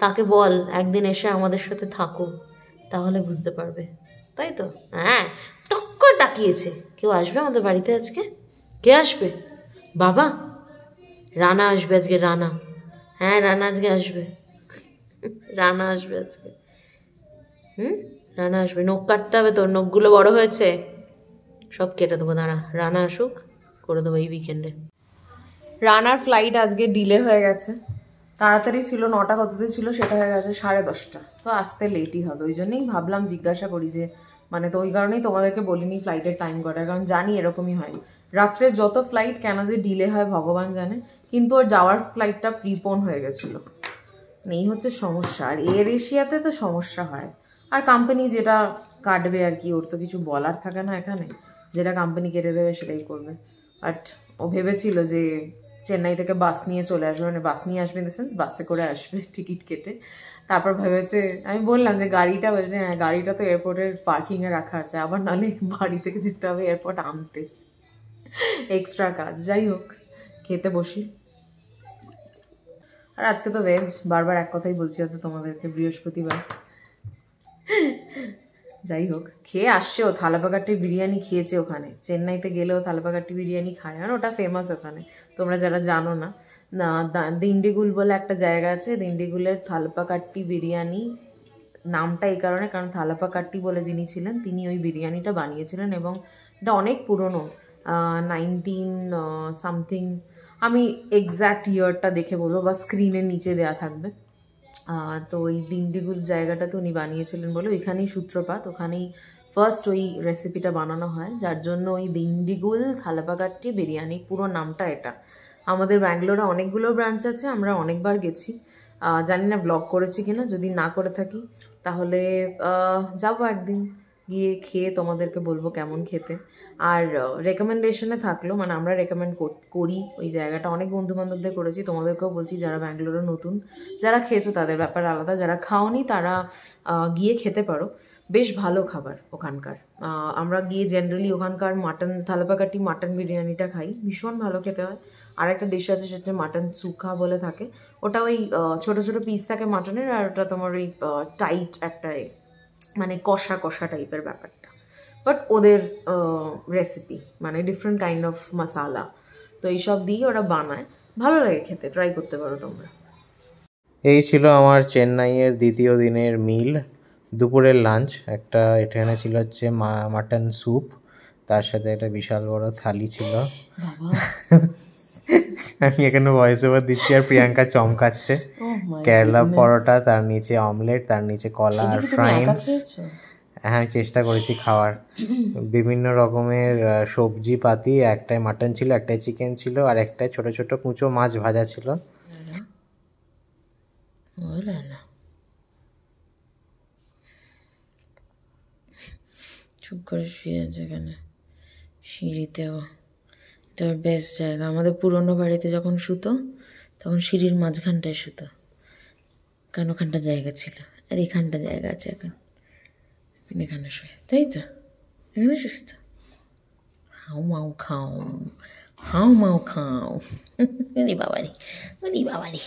তাকে বল একদিন এসে আমাদের সাথে থাকো, তাহলে বুঝতে পারবে, তাই তো? হ্যাঁ, টক্কর ডাকিয়েছে। কেউ আসবে আমাদের বাড়িতে আজকে? কে আসবে? বাবা, রানা আসবে আজকে, রানা। হ্যাঁ, রানা আজকে আসবে, রানা আসবে আজকে। রানা আসবে। নখ কাটতে হবে তোর, নখগুলো বড় হয়েছে, সব কেটে দেবো, দাঁড়া, রানা আসুক, করে দেবো এই উইকেন্ডে। রানার ফ্লাইট আজকে ডিলে হয়ে গেছে, তাড়াতাড়ি ছিল 9টা কততে ছিল, সেটা হয়ে গেছে 10:30। তো আসতে লেটই হবে, ওই জন্যই ভাবলাম জিজ্ঞাসা করি যে, মানে তো ওই কারণেই তোমাদেরকে বলিনি ফ্লাইটের টাইম কটা, কারণ জানি এরকমই হয়, রাত্রে যত ফ্লাইট কেন যে ডিলে হয় ভগবান জানে। কিন্তু ওর যাওয়ার ফ্লাইটটা প্রিপোন হয়ে গেছিলো, এই হচ্ছে সমস্যা। আর এয়ার এশিয়াতে তো সমস্যা হয়, আর কোম্পানি যেটা কাটবে আর কি, ওর তো কিছু বলার থাকে না এখানে, যেটা কোম্পানি কেটে দেবে সেটাই করবে। বাট ও ভেবেছিল যে চেন্নাই থেকে বাস নিয়ে চলে আসবে, মানে বাস নিয়ে আসবে ইন দ্য সেন্স বাসে করে আসবে টিকিট কেটে। তারপর ভেবেছে, আমি বললাম যে গাড়িটা, বলছে হ্যাঁ গাড়িটা তো এয়ারপোর্টের পার্কিংয়ে রাখা আছে, আবার নাহলে বাড়ি থেকে যেতে হবে এয়ারপোর্ট আনতে, এক্সট্রা কাজ। যাই হোক, খেতে বসি। আর আজকে তো ভেজ, বারবার এক কথাই বলছি হয়তো তোমাদেরকে, বৃহস্পতিবার। যাই হোক, খেয়ে আসছে ও, থালাপাকাটি বিরিয়ানি খেয়েছে ওখানে, চেন্নাইতে গেলেও থালাপাকাটি বিরিয়ানি খায়, আর ওটা ফেমাস ওখানে, তোমরা যারা জানো না। না, দিন্ডিগুল বলে একটা জায়গা আছে, দিন্ডিগুলের থালাপাকাটি বিরিয়ানি নামটা এই কারণে, কারণ থালাপাকাটি বলে যিনি ছিলেন তিনি ওই বিরিয়ানিটা বানিয়েছিলেন, এবং এটা অনেক পুরনো, 19 সামথিং, আমি এক্স্যাক্ট ইয়ারটা দেখে বলবো, বা স্ক্রিনের নিচে দেওয়া থাকবে। তো ওই দিন্ডিগুল জায়গাটাতে উনি বানিয়েছিলেন বলে ওইখানেই সূত্রপাত, ওখানেই ফার্স্ট ওই রেসিপিটা বানানো হয়, যার জন্য ওই দিন্ডিগুল থালাপাকাটি বিরিয়ানি পুরো নামটা এটা। আমাদের ব্যাঙ্গালোরে অনেকগুলো ব্রাঞ্চ আছে, আমরা অনেকবার গেছি, জানি না ব্লগ করেছি কিনা, যদি না করে থাকি তাহলে যাবো একদিন, গিয়ে খেয়ে তোমাদেরকে বলবো কেমন খেতে। আর রেকমেন্ডেশনে থাকলো, মানে আমরা রেকমেন্ড করি ওই জায়গাটা, অনেক বন্ধুবান্ধবদের করেছি, তোমাদেরকেও বলছি যারা ব্যাঙ্গালোরে নতুন, যারা খেয়েছো তাদের ব্যাপার আলাদা, যারা খাওনি তারা গিয়ে খেতে পারো, বেশ ভালো খাবার ওখানকার। আমরা গিয়ে জেনারেলি ওখানকার মাটন থালাপাকাটি মাটন বিরিয়ানিটা খাই, ভীষণ ভালো খেতে হয়। আর একটা ডিশ আছে সেটা হচ্ছে মাটন সুখা বলে থাকে, ওটা ওই ছোটো ছোটো পিস থাকে মাটনের, আর ওটা তোমার ওই টাইট একটা মানে কষা কষা টাইপের ব্যাপারটা, বাট ওদের রেসিপি, মানে ডিফারেন্ট কাইন্ড অফ মশালা, তো এইসব দিয়ে ওরা বানায়, ভালো লাগে খেতে, ট্রাই করতে পারো তোমরা। এই ছিল আমার চেন্নাইয়ের দ্বিতীয় দিনের মিল, দুপুরের লাঞ্চ। একটা এখানে ছিল হচ্ছে মাটন স্যুপ, তার সাথে একটা বিশাল বড় থালি ছিল। আমি এখানে ভয়েস ওভার দিচ্ছি আর প্রিয়াঙ্কা চমকাচ্ছে। কেরালা পরোটা, তার নিচে অমলেট, তার নিচে কলা আর ফ্রাইস। হ্যাঁ, আমি চেষ্টা করেছি খাওয়ার, বিভিন্ন রকমের সবজি পাতি, একটাই মাটন ছিল, একটাই চিকেন ছিল, আর একটাই ছোট ছোট কুচো মাছ ভাজা ছিল। চুপ করে শুয়ে আছে এখানে সিঁড়িতেও, এটা বেস্ট জায়গা। আমাদের পুরনো বাড়িতে যখন শুতো তখন সিঁড়ির মাঝখানটায় শুতো, কারণ ওখানটা জায়গা ছিল। আর এখানটা জায়গা আছে এখন, এখানে শুয়ে, তাই তো? এখানে সুস্থ। হাউ মাউ খাও, হাউ মাউ খাও। রে বাবারে, রে বাবারে,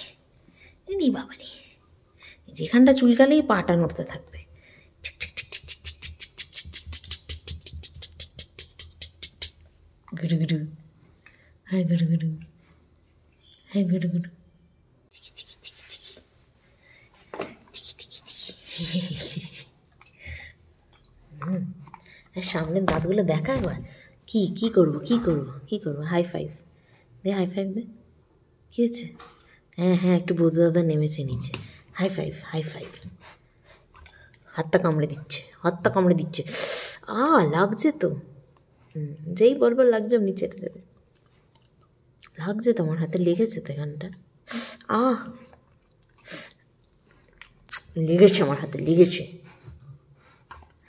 রে বাবারে। যেখানটা চুলকালেই পাটা নড়তে থাকবে। গুডু গুডু, হ্যাঁ গুডু গুডু, হ্যাঁ গুডু গুডু। সামনের দাঁতগুলো দেখা একবার। কি কি করবো, কি করবো, কি করবো? হাই ফাইভ দে, হাই ফাইভ দে। কি হয়েছে? হ্যাঁ হ্যাঁ, একটু বোঝা দাদা নেমেছে নিচে। High five, high five. হাতটা কামড়ে দিচ্ছে, হাতটা কামড়ে দিচ্ছে। লাগছে তো। যেই বলবো লাগছে আপনি চেটে দেবে। লাগছে তো, আমার হাতে লেগেছে তো এখানটা। লেগেছে, আমার হাতে লেগেছে।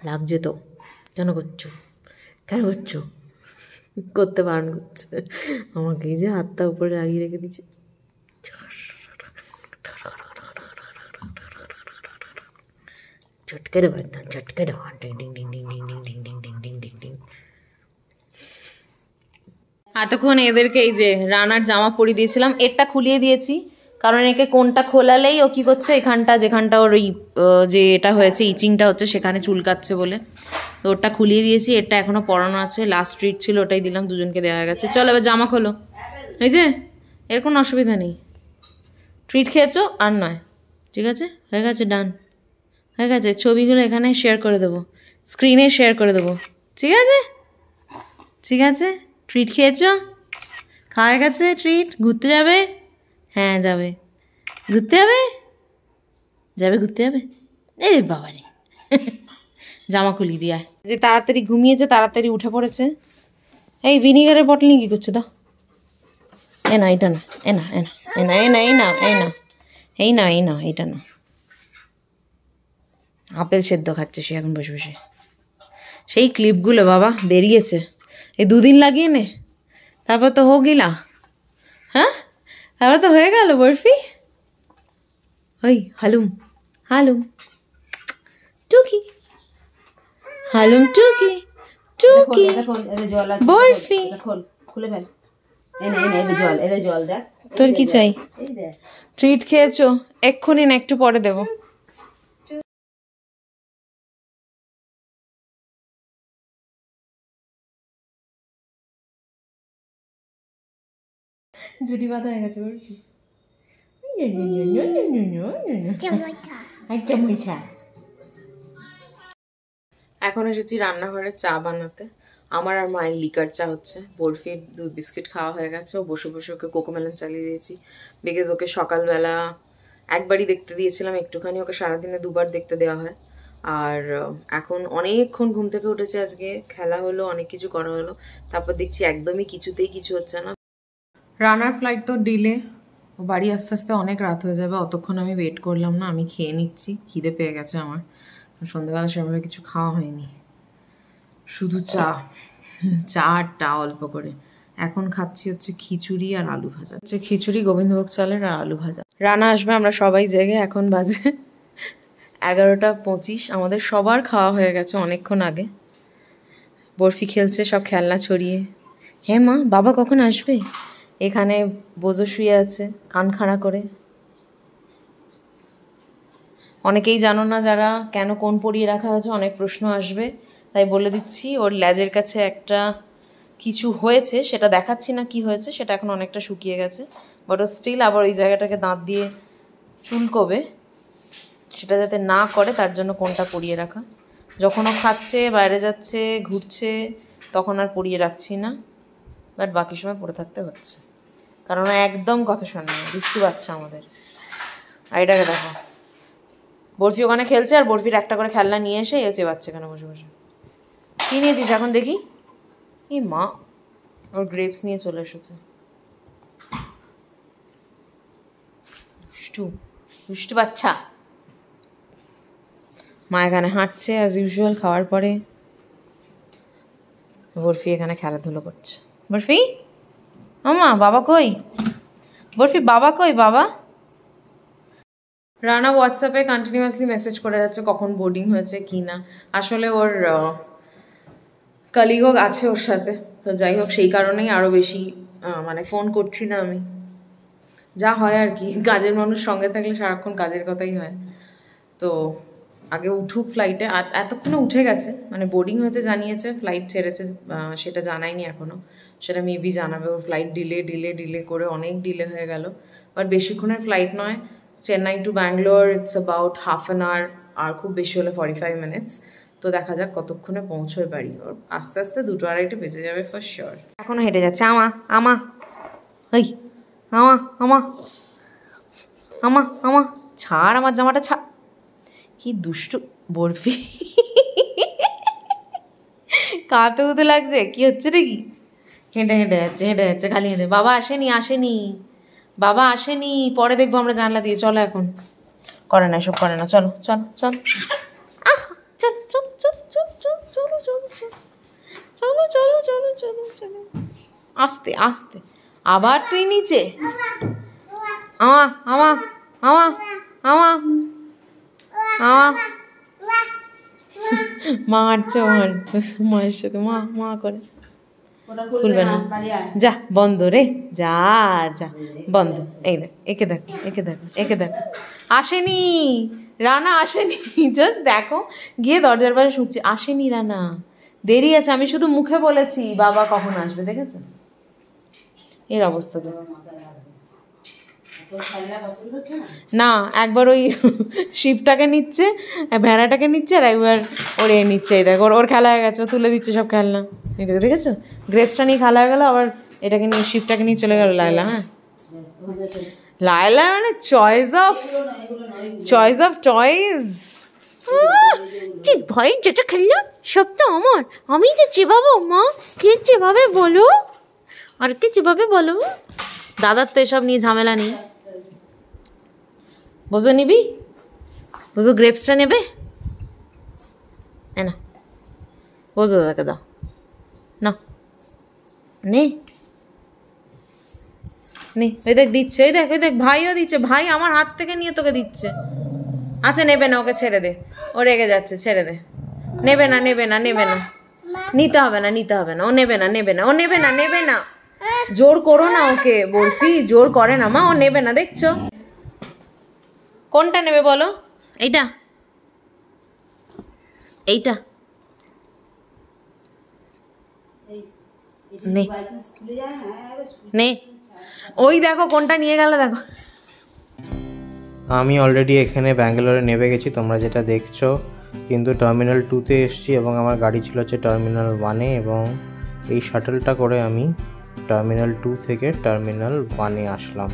লাগছে তো। কেন করছো, কেন করছো? করতে বারণ করছে আমাকে। এই যে হাতটা উপরে লাগিয়ে রেখে দিচ্ছে। চটকে দেবো একদম, চটকে দেবো। Ding ding ding ding ding ding ding ding ding ding ding ding. এতক্ষণ এদেরকে এই যে রানার জামা পরিয়ে দিয়েছিলাম, এরটা খুলিয়ে দিয়েছি কারণ একে কোনটা খোলালেই ও কি করছে, এখানটা যেখানটা ওর ওই যে এটা হয়েছে ইচিংটা হচ্ছে সেখানে চুলকাচ্ছে বলে, তো ওটা খুলিয়ে দিয়েছি। এটা এখনও পরানো আছে, লাস্ট ট্রিট ছিল, ওটাই দিলাম, দুজনকে দেওয়া হয়ে গেছে। চল এবার জামা খোলো। এই যে এর কোনো অসুবিধা নেই, ট্রিট খেয়েছো আর নয়, ঠিক আছে? হয়ে গেছে, ডান হয়ে গেছে। ছবিগুলো এখানে শেয়ার করে দেবো, স্ক্রিনে শেয়ার করে দেবো, ঠিক আছে? ঠিক আছে, ট্রিট খেয়েছো, খাওয়া গেছে ট্রিট। ঘুরতে যাবে? হ্যাঁ যাবে। ঘুরতে যাবে? যাবে ঘুরতে যাবে? এ বাবা রে, জামা খুলি দিয়া যে তাড়াতাড়ি ঘুমিয়েছে, তাড়াতাড়ি উঠে পড়েছে। এই ভিনিগারের বটল নিয়ে কী করছে? দাও। এ না, এটা না, এ না, এ না, এ না, এ না, এই না, এই না, এই না, এই না, এইটা না। আপেল সেদ্ধ খাচ্ছে সে এখন বসে বসে। সেই ক্লিপগুলো বাবা বেরিয়েছে, এই দুদিন লাগিয়ে নে, তারপর তো হো গিলা। হ্যাঁ, তারপর তো হয়ে গেল বরফি। ওই হালুম, হালুম টুকি, হালুম টুকি, টুকি বরফি। খুলে ফেল, জল দেখ। তোর কি চাই? ট্রিট খেয়েছো? এক্ষুনি না, একটু পরে দেবো। জুটি বাঁধা হয়ে গেছে বরফি। এখন এসেছি রান্নাঘরে চা বানাতে। আমার আর মায়ের লিকার চা হচ্ছে। বরফির দুধ বিস্কিট খাওয়া হয়ে গেছে, ও বসে বসে ওকে কোকোমেলন চালিয়ে দিয়েছি। বিকজ ওকে সকালবেলা একবারই দেখতে দিয়েছিলাম একটুখানি, ওকে সারাদিনে দুবার দেখতে দেওয়া হয়। আর এখন অনেকক্ষণ ঘুম থেকে উঠেছে আজকে, খেলা হলো, অনেক কিছু করা হলো, তারপর দেখছি একদমই কিছুতেই কিছু হচ্ছে না। রানার ফ্লাইট তো ডিলে, বাড়ি আস্তে আস্তে অনেক রাত হয়ে যাবে, অতক্ষণ আমি ওয়েট করলাম না, আমি খেয়ে নিচ্ছি, খিদে পেয়ে গেছে আমার। সন্ধ্যাবেলা সেভাবে কিছু খাওয়া হয়নি, শুধু চা, চা আর টা অল্প করে। এখন খাচ্ছি হচ্ছে খিচুড়ি আর আলু ভাজা, হচ্ছে খিচুড়ি গোবিন্দভোগ চালের আর আলু ভাজা। রানা আসবে, আমরা সবাই জেগে, এখন বাজে 11:25। আমাদের সবার খাওয়া হয়ে গেছে অনেকক্ষণ আগে। বরফি খেলছে সব খেলনা ছড়িয়ে। হ্যাঁ মা, বাবা কখন আসবে? এখানে বোঝো শুয়ে আছে কান খাড়া করে। অনেকেই জানো না যারা কেন কোন পরিয়ে রাখা হয়েছে, অনেক প্রশ্ন আসবে, তাই বলে দিচ্ছি। ওর ল্যাজের কাছে একটা কিছু হয়েছে, সেটা দেখাচ্ছি না কি হয়েছে, সেটা এখন অনেকটা শুকিয়ে গেছে, বাট ও স্টিল আবার ওই জায়গাটাকে দাঁত দিয়ে চুলকোবে, সেটা যাতে না করে তার জন্য কোনটা পরিয়ে রাখা। যখন ও খাচ্ছে, বাইরে যাচ্ছে, ঘুরছে, তখন আর পরিয়ে রাখছি না, বাট বাকি সময় পরে থাকতে হচ্ছে, কারণ একদম কথা শোনে না, দুষ্টু বাচ্চা আমাদের। আর এটাকে দেখো, বরফি ওখানে খেলছে আর বরফির একটা করে খেলনা নিয়ে এসে এ চেবাচ্ছে এখানে বসে বসে। কী নিয়েছিস এখন দেখি? এই মা, ওর গ্রেপস নিয়ে চলে এসেছে। দুষ্টু দুষ্টু বাচ্চা। মা এখানে হাঁটছে অ্যাজ ইউজুয়াল খাওয়ার পরে, বরফি এখানে খেলাধুলো করছে। বরফি, ও মা, বাবা কই? বরফি বাবা কই? বাবা রানা হোয়াটসঅ্যাপে কন্টিনিউয়াসলি মেসেজ করে যাচ্ছে কখন বোর্ডিং হয়েছে কি না। আসলে ওর কলিগও আছে ওর সাথে, তো যাই হোক সেই কারণেই আরও বেশি মানে ফোন করছি না আমি। যা হয় আর কি, কাজের মানুষ সঙ্গে থাকলে সারাক্ষণ কাজের কথাই হয়। তো আগে উঠুক ফ্লাইটে, এতক্ষণে উঠে গেছে, মানে বোর্ডিং হয়েছে জানিয়েছে, ফ্লাইট ছেড়েছে সেটা জানায়নি এখনও, সেটা মেবি জানাবে। ওর ফ্লাইট ডিলে করে অনেক ডিলে হয়ে গেল। বাট বেশিক্ষণের ফ্লাইট নয়, Chennai to Bangalore it's about half an hour, আর খুব বেশি হলে 45 মিনিটস। তো দেখা যাক কতক্ষণে পৌঁছয় বাড়ি। ওর আস্তে আস্তে 2-2:30 বেজে যাবে ফর শিওর। এখনও হেঁটে যাচ্ছে। আমা ছাড় আমার জামাটা, ছাড়। কি দুষ্টু বরফি, কাঁদতে উতে লাগছে। কি হচ্ছে রে কি? হেঁটে যাচ্ছে খালি হেঁটে। বাবা আসেনি, পরে দেখবো আমরা জানলা দিয়ে। চলো এখন, করে না, এসব করে না। চলো আস্তে আস্তে। আবার তুই নিচে। মারছে মায়ের সাথে মা করে। খুলবে না, যা বন্ধ রে, যা বন্ধ। এই দেখ, একে দেখো আসেনি, রানা আসেনি। জাস্ট দেখো, গিয়ে দরজার পাশে শুনছি, আসেনি রানা, দেরি আছে। আমি শুধু মুখে বলেছি বাবা কখন আসবে, দেখেছো এর অবস্থা। না, একবার ওই শিবটাকে নিচ্ছে, ভেড়াটাকে নিচ্ছে, আর একবার ওর নিচ্ছে। এই দেখ, ওর খেলা হয়ে গেছে, তুলে দিচ্ছে সব খেলনা। দেখেছো, গ্রেপসটা নিয়ে খেলা হয়ে গেল, আবার এটাকে নিয়ে, শিবটাকে নিয়ে চলে গেল লায়লা। হ্যাঁ, লায়লা মানে চয়েস অফ টয়েস। ভাই যেটা খেললো সব তো আমার, আমি যে চেবাবো। মা কে চেবাবে বলো, আর কে চেবাবে বলো? দাদার তো এসব নিয়ে ঝামেলা নেই। বোঝো নিবি, বোঝো গ্রেপসটা নেবে না, বোঝো দাদাকে দাও না, নে। ওই দেখ দিচ্ছে, ওই দেখ ভাইও দিচ্ছে, ভাই আমার হাত থেকে নিয়ে তোকে দিচ্ছে। আচ্ছা নেবে না, ওকে ছেড়ে দে, ও রেগে যাচ্ছে, ছেড়ে দে। নেবে না, নিতে হবে না, ও নেবে না। জোর করো না ওকে, বরফি জোর করে না মা, ও নেবে না। দেখছো, কোনটা নেবে বলো? এইটা নে, ওই দেখো কোনটা নিয়ে গেল, দেখো। আমি অলরেডি এখানে ব্যাঙ্গালোরে নেমে গেছি, তোমরা যেটা দেখছো, কিন্তু টার্মিনাল 2-তে এসেছি এবং আমার গাড়ি ছিল হচ্ছে টার্মিনাল 1-এ, এবং এই শাটলটা করে আমি টার্মিনাল 2 থেকে টার্মিনাল 1-এ আসলাম।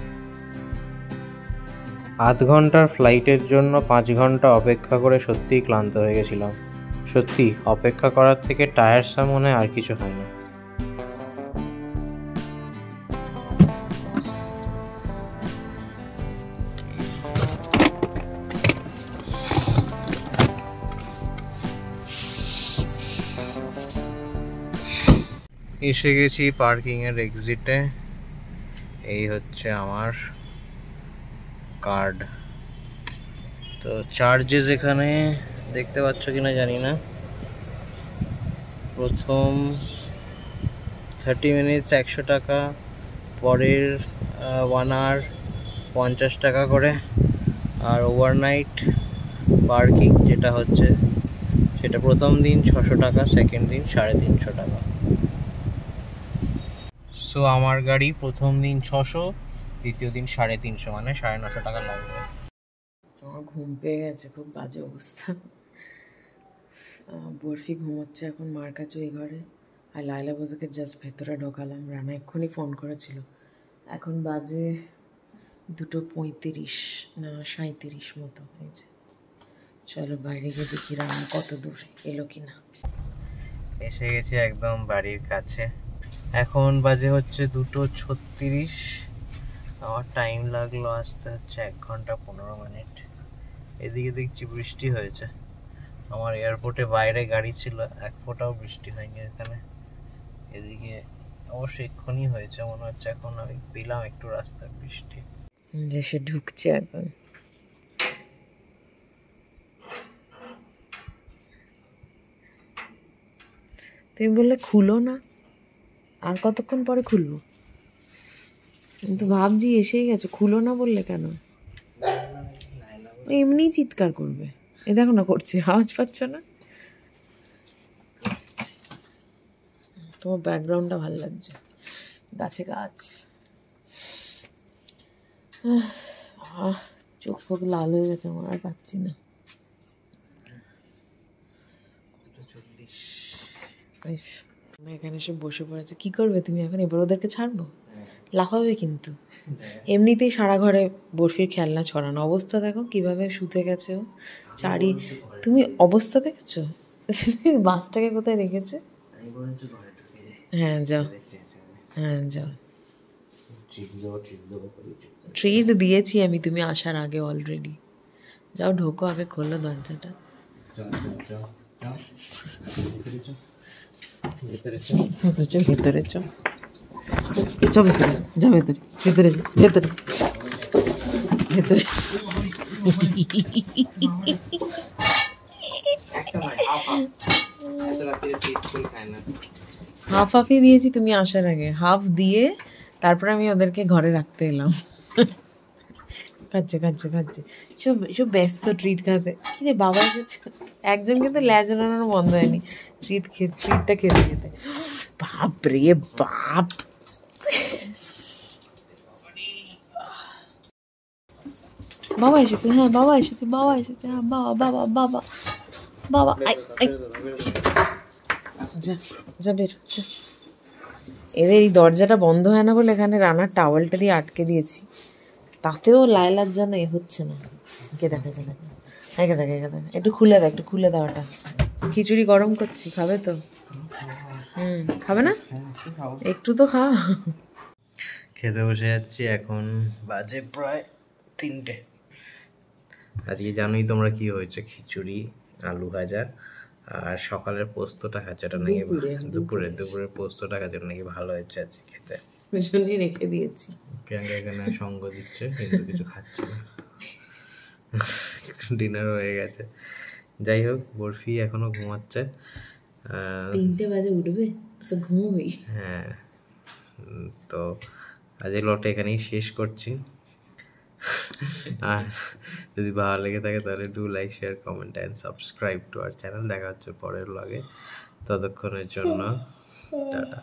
আধ ঘন্টার ফ্লাইটের জন্য 5 ঘন্টা অপেক্ষা করে সত্যিই ক্লান্ত হয়ে গেছিলাম। সত্যি অপেক্ষা করার থেকে টায়ারসা মনে আর কিছু হয় না। এসে গেছি পার্কিংয়ের এক্সিটে। এই হচ্ছে আমার কার্ড। তো চার্জেস এখানে দেখতে পাচ্ছ কিনা জানি না। প্রথম 30 মিনিটস 100 টাকা, পরের 1 আওয়ার 50 টাকা করে, আর ওভারনাইট পার্কিং যেটা হচ্ছে সেটা প্রথম দিন 600 টাকা, সেকেন্ড দিন 350 টাকা। সো আমার গাড়ি প্রথম দিন 600, দ্বিতীয় দিন 350, মানে 950 টাকা লাগবে। আমার ঘুম পেয়ে গেছে, খুব বাজে অবস্থা। বরফি ঘুমোচ্ছে এখন মার কাছে ওই ঘরে, আর লাইলা বোঝাকে জাস্ট ভেতরে ঢোকালাম। রানা এক্ষুনি ফোন করেছিল। এখন বাজে 2:35 না 37 মতো হয়েছে। চলো বাইরে গিয়ে দেখি রানা কত দূর এলো কিনা। এসে গেছি একদম বাড়ির কাছে। এখন বাজে হচ্ছে 2:36। আমার টাইম লাগলো আসতে হচ্ছে 1 ঘন্টা 15 মিনিট। এদিকে দেখছি বৃষ্টি হয়েছে। আমার এয়ারপোর্টে বাইরে গাড়ি ছিল, 1 ফোঁটাও বৃষ্টি হয়নি এখানে। এদিকে অবশ্যই এক্ষুনি হয়েছে মনে হচ্ছে, এখন আমি পেলাম একটু রাস্তার বৃষ্টি। এসে ঢুকছে এখন। তুমি বললে খুলো না, আর কতক্ষণ পরে খুলবো? আমি তো ভাবছি এসেই গেছো, খুলো না বললে কেন? এমনি চিৎকার করবে, এ দেখো না করছে, আওয়াজ পাচ্ছ না? তোমার ব্যাকগ্রাউন্ডটা ভালো লাগছে, গাছে গাছ। চোখ ফোক লাল হয়ে গেছে আমার, আর পাচ্ছি না। এখানে এসে বসে পড়েছে, কি করবে তুমি এখন? এবার ওদেরকে ছাড়বো? লাফাবে কিন্তু। এমনিতেই সারা ঘরে বরফির খেলনা ছড়ানো, অবস্থা দেখো কিভাবে শুতে গেছে ও। তুমি অবস্থা দেখেছো? বাসটাকে কোথায় রেখেছে? হ্যাঁ যাও, হ্যাঁ যাও। ট্রিট দিয়েছি আমি তুমি আসার আগে অলরেডি। যাও ঢোকো, আগে খোলো দরজাটা। ভেতরে চো, ভেতরে চো, চো ভেতরে যা, ভেতরে ভেতরে ভেতরে ভেতরে। হাফ হাফই দিয়েছি তুমি আসার আগে, হাফ দিয়ে তারপরে আমি ওদেরকে ঘরে রাখতে এলাম। খাচ্ছে খাচ্ছে খাচ্ছে, সব সব ব্যস্ত ট্রিট খাতে। কি রে বাবা এসেছে, একজন কিন্তু ল্যাজ নাড়ানো বন্ধ হয়নি ট্রিটটা খেতে খেতে। বাপ রে বাপ, বাবা এসেছে, হ্যাঁ বাবা এসেছে, বাবা এসেছে, হ্যাঁ বাবা বাবা বাবা বাবা। যা যা বের যা। এদের এই দরজাটা বন্ধ হয় না বলে এখানে রান্নার টাওয়ালটা দিয়ে আটকে দিয়েছি, তাতেও লায়লার জন্য এ হচ্ছে না। কে দেখে কে দেখে একে দেখে একে দেখে, একটু খুলে দাও, একটু খুলে দাও ওটা। খিচুড়ি গরম করছি, খাবে তো? খাবে না? একটু তো খা। খেতে বসে যাচ্ছি, এখন বাজে প্রায় 3টে। আজকে জানোই তোমরা কি হয়েছে, খিচুড়ি, আলু ভাজা আর সকালের পোস্তটা খাচ্ছে, ওটা নাকি দুপুরের পোস্তটা খাচ্ছে, ওটা নাকি ভালো হয়েছে আজকে খেতে। জন্যই রেখে দিয়েছি। প্রিয়াঙ্কা এখানে সঙ্গ দিচ্ছে কিন্তু কিছু খাচ্ছে না। ডিনার হয়ে গেছে। যাই হোক, বরফি এখনো ঘুমাচ্ছে। 3টে বাজে উঠবে তো ঘুমোবেই। হ্যাঁ, তো আজকের লটে এখানেই শেষ করছি। আর যদি ভালো লেগে থাকে তাহলে do like, share, comment and subscribe to our channel. দেখা হচ্ছে পরের ব্লগে, ততক্ষণের জন্য টাটা।